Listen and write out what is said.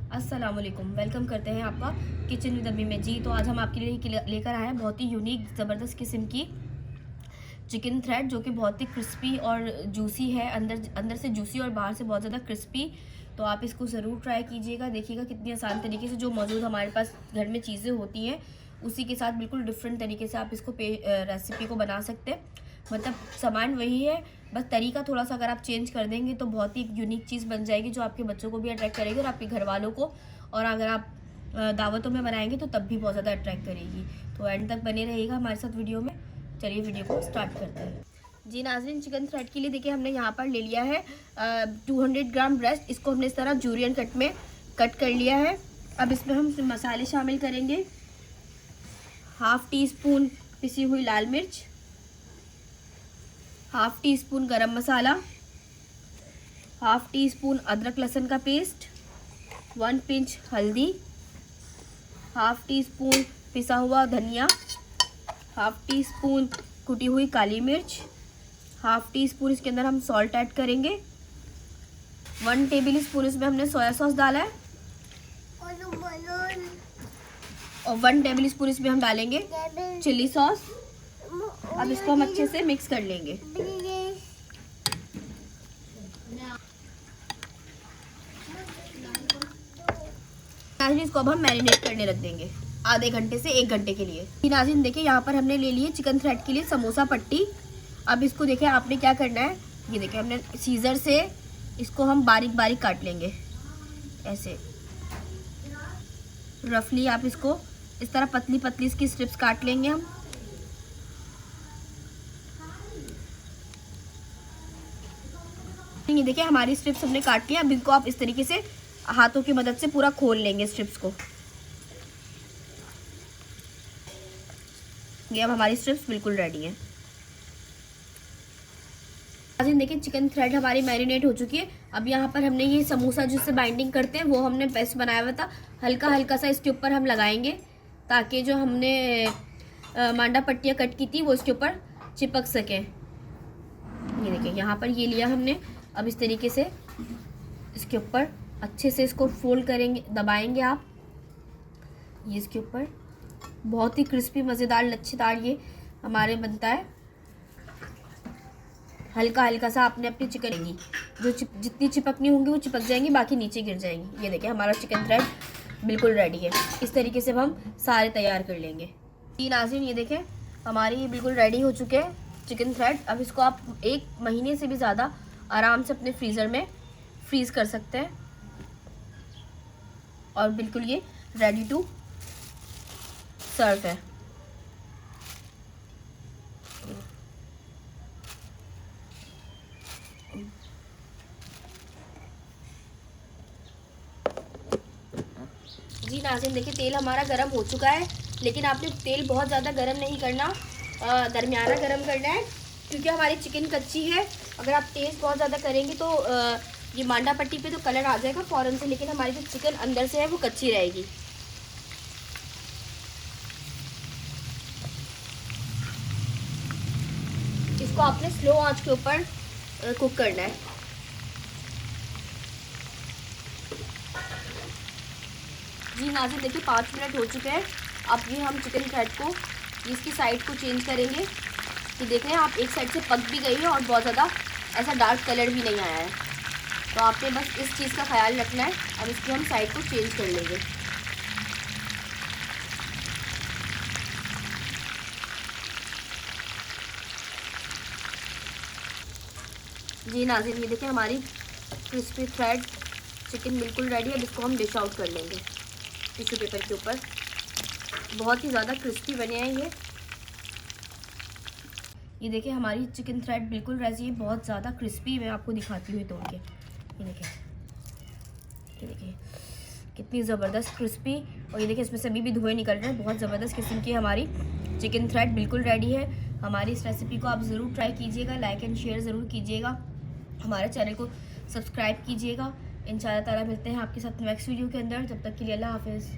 अस्सलाम वालेकुम, वेलकम करते हैं आपका किचन विद अम्मी में। जी तो आज हम आपके लिए लेकर आए हैं बहुत ही यूनिक ज़बरदस्त किस्म की चिकन थ्रेड, जो कि बहुत ही क्रिस्पी और जूसी है। अंदर से जूसी और बाहर से बहुत ज़्यादा क्रिस्पी। तो आप इसको ज़रूर ट्राई कीजिएगा, देखिएगा कितनी आसान तरीके से जो मौजूद हमारे पास घर में चीज़ें होती हैं उसी के साथ बिल्कुल डिफरेंट तरीके से आप इसको रेसिपी को बना सकते हैं। मतलब सामान वही है, बस तरीका थोड़ा सा अगर आप चेंज कर देंगे तो बहुत ही यूनिक चीज़ बन जाएगी, जो आपके बच्चों को भी अट्रैक्ट करेगी और आपके घर वालों को। और अगर आप दावतों में बनाएंगे तो तब भी बहुत ज़्यादा अट्रैक्ट करेगी। तो एंड तक बने रहिएगा हमारे साथ वीडियो में। चलिए वीडियो को स्टार्ट करते हैं। जी नाज़रीन, चिकन थ्रेड के लिए देखिए हमने यहाँ पर ले लिया है 200 ग्राम ब्रेस्ट। इसको हमने इस तरह जूलियन कट में कट कर लिया है। अब इसमें हम मसाले शामिल करेंगे। हाफ़ टी स्पून पिसी हुई लाल मिर्च, हाफ़ टी स्पून गरम मसाला, हाफ़ टी स्पून अदरक लहसुन का पेस्ट, 1 पिंच हल्दी, हाफ़ टी स्पून पिसा हुआ धनिया, हाफ़ टी स्पून कुटी हुई काली मिर्च, हाफ़ टी स्पून इसके अंदर हम सॉल्ट ऐड करेंगे। 1 टेबल स्पून इसमें हमने सोया सॉस डाला है और 1 टेबल स्पून इसमें हम डालेंगे चिली सॉस। अब इसको हम अच्छे से मिक्स कर लेंगे। इसको अब हम मैरिनेट करने रख देंगे आधे घंटे से 1 घंटे के लिए। नाज़रीन देखिए यहाँ पर हमने ले लिए चिकन थ्रेड के लिए समोसा पट्टी। अब इसको देखिए आपने क्या करना है, ये देखिए हमने सीजर से इसको हम बारीक बारीक काट लेंगे। ऐसे रफली आप इसको इस तरह पतली पतली इसकी स्ट्रिप्स काट लेंगे हम। ये देखिए हमारी स्ट्रिप्स हमने काट लिया। अब इनको आप इस तरीके से हाथों की मदद से पूरा खोल लेंगे स्ट्रिप्स को। ये अब हमारी स्ट्रिप्स बिल्कुल रेडी हैं। देखिए चिकन थ्रेड हमारी मैरिनेट हो चुकी है। अब यहाँ पर हमने ये समोसा जिससे बाइंडिंग करते हैं वो हमने पेस्ट बनाया हुआ था, हल्का हल्का सा इसके ऊपर हम लगाएंगे ताकि जो हमने मांडा पट्टियाँ कट की थी वो इसके ऊपर चिपक सके। ये देखिए यहाँ पर ये लिया हमने। अब इस तरीके से इसके ऊपर अच्छे से इसको फोल्ड करेंगे, दबाएंगे आप ये इसके ऊपर। बहुत ही क्रिस्पी मज़ेदार लच्छेदार ये हमारे बनता है। हल्का हल्का सा आपने अपनी चिकन की जो जितनी चिपकनी होंगी वो चिपक जाएंगी, बाकी नीचे गिर जाएंगी। ये देखिए हमारा चिकन थ्रेड बिल्कुल रेडी है। इस तरीके से हम सारे तैयार कर लेंगे। जी नाज़रीन ये देखें हमारी बिल्कुल रेडी हो चुके हैं चिकन थ्रेड। अब इसको आप 1 महीने से भी ज़्यादा आराम से अपने फ्रीज़र में फ्रीज़ कर सकते हैं और बिल्कुल ये रेडी टू सर्व है। जी नाज़रीन देखिए तेल हमारा गर्म हो चुका है, लेकिन आपने तेल बहुत ज़्यादा गर्म नहीं करना, दरमियाना गर्म करना है, क्योंकि हमारी चिकन कच्ची है। अगर आप तेज़ बहुत ज़्यादा करेंगे तो ये मांडा पट्टी पे तो कलर आ जाएगा फ़ौरन से, लेकिन हमारी जो चिकन अंदर से है वो कच्ची रहेगी। इसको आपने स्लो आंच के ऊपर कुक करना है। जी नाज़रीन देखिए 5 मिनट हो चुके हैं। अब ये हम चिकन थ्रेड को इसकी साइड को चेंज करेंगे। तो देख रहे हैं आप एक साइड से पक भी गई है और बहुत ज़्यादा ऐसा डार्क कलर भी नहीं आया है। तो आपने बस इस चीज़ का ख्याल रखना है। अब इसकी हम साइड को चेंज कर लेंगे। जी नाज़रीन ये देखिए हमारी क्रिस्पी थ्रेड चिकन बिल्कुल रेडी है। अब इसको हम डिश आउट कर लेंगे टिश्यू पेपर के ऊपर। बहुत ही ज़्यादा क्रिस्पी बने हैं ये देखिए हमारी चिकन थ्रेड बिल्कुल रेडी है, बहुत ज़्यादा क्रिस्पी। मैं आपको दिखाती हूँ तोड़ के। ये देखिए कितनी ज़बरदस्त क्रिस्पी। और ये देखिए इसमें से अभी भी धुएँ निकल रहे हैं। बहुत ज़बरदस्त किस्म की हमारी चिकन थ्रेड बिल्कुल रेडी है। हमारी इस रेसिपी को आप ज़रूर ट्राई कीजिएगा, लाइक एंड शेयर ज़रूर कीजिएगा, हमारे चैनल को सब्सक्राइब कीजिएगा। इंशाअल्लाह ताला मिलते हैं आपके साथ नेक्स्ट वीडियो के अंदर। जब तक के लिए अल्लाह हाफ़िज़।